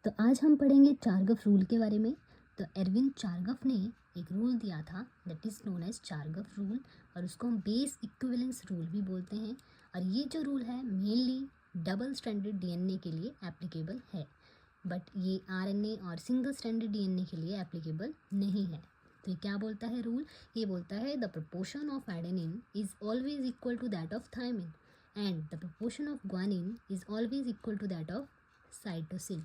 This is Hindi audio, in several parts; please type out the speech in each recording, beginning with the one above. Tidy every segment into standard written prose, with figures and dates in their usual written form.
तो आज हम पढ़ेंगे चारगफ रूल के बारे में। तो एरविन चारगफ ने एक रूल दिया था that is known as Chargaff rule, और उसको हम बेस इक्विवेलेंस रूल भी बोलते हैं। और ये जो रूल है मेनली डबल स्ट्रैंडेड डीएनए के लिए एप्लीकेबल है, बट ये आरएनए और सिंगल स्ट्रैंडेड डीएनए के लिए एप्लीकेबल नहीं है। तो ये क्या बोलता है रूल? ये बोलता है the proportion of adenine is always equal to that of thymine and the proportion of guanine is always equal to that of cytosine.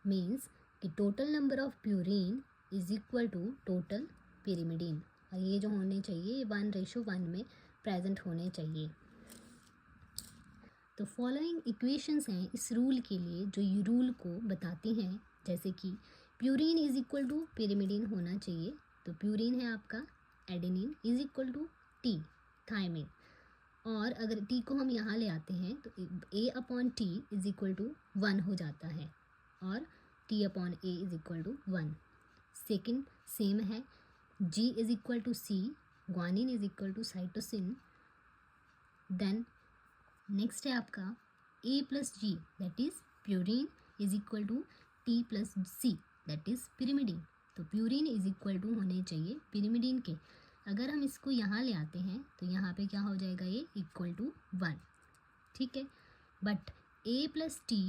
Means कि total number of purine is equal to total pyrimidine, और ये जो होने चाहिए ये 1:1 में प्रेजेंट होने चाहिए। तो फॉलोइंग इक्वेशंस हैं इस रूल के लिए जो ये रूल को बताती हैं, जैसे कि purine is equal to pyrimidine होना चाहिए। तो प्यूरिन है आपका adenine is equal to T thymine, और अगर टी को हम यहाँ ले आते हैं तो A/T इज इक्वल टू 1 हो जाता है, और T/A is equal to 1। Second same है, G is equal to C, guanine is equal to cytosine. Then next है आपका A+G that is purine is equal to T+C that is pyrimidine. तो प्यूरिन इज इक्वल टू होने चाहिए पिरिमिडीन के। अगर हम इसको यहाँ ले आते हैं तो यहाँ पे क्या हो जाएगा, ये इक्वल टू 1, ठीक है। बट A+T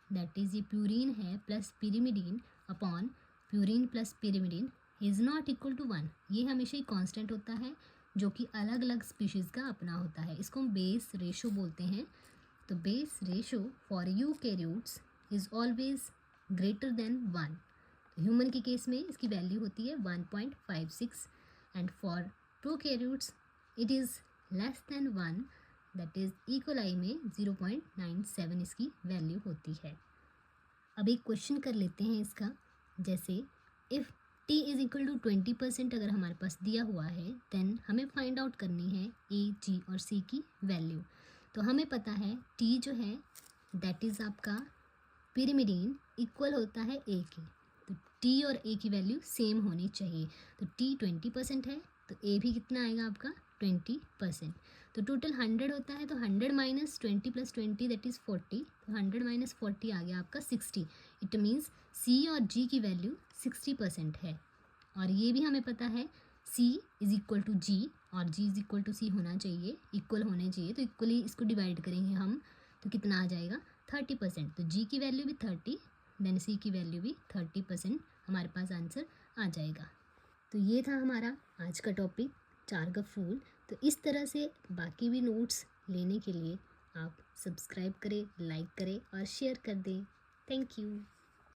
दैट इज़ ये प्यूरिन है plus pyrimidine upon purine plus pyrimidine is not equal to 1। ये हमेशा ही कांस्टेंट होता है जो कि अलग अलग स्पीशीज़ का अपना होता है। इसको हम बेस रेशो बोलते हैं। तो base ratio for eukaryotes is always greater than 1। Human के केस में इसकी वैल्यू होती है 1.56 and for prokaryotes it is less than 1 that is E coli में 0.97 इसकी वैल्यू होती है। अब एक क्वेश्चन कर लेते हैं इसका, जैसे if t is equal to 20% अगर हमारे पास दिया हुआ है देन हमें फाइंड आउट करनी है A, G और C की वैल्यू। तो हमें पता है t जो है दैट इज़ आपका पिरिमिडीन इक्वल होता है A के, तो t और A की वैल्यू सेम होनी चाहिए। तो t 20% है तो A भी कितना आएगा आपका 20%। तो टोटल 100 होता है, तो 100 माइनस 20 प्लस 20 दैट इज़ 40। तो 100 माइनस 40 आ गया आपका 60। इट मीन्स C और G की वैल्यू 60% है। और ये भी हमें पता है C is equal to G और G is equal to C होना चाहिए, इक्वल होने चाहिए। तो इक्वली इसको डिवाइड करेंगे हम तो कितना आ जाएगा 30%। तो G की वैल्यू भी 30 देन C की वैल्यू भी 30%, हमारे पास आंसर आ जाएगा। तो ये था हमारा आज का टॉपिक चारगफ रूल। तो इस तरह से बाकी भी नोट्स लेने के लिए आप सब्सक्राइब करें, लाइक करें और शेयर कर दें। Thank you.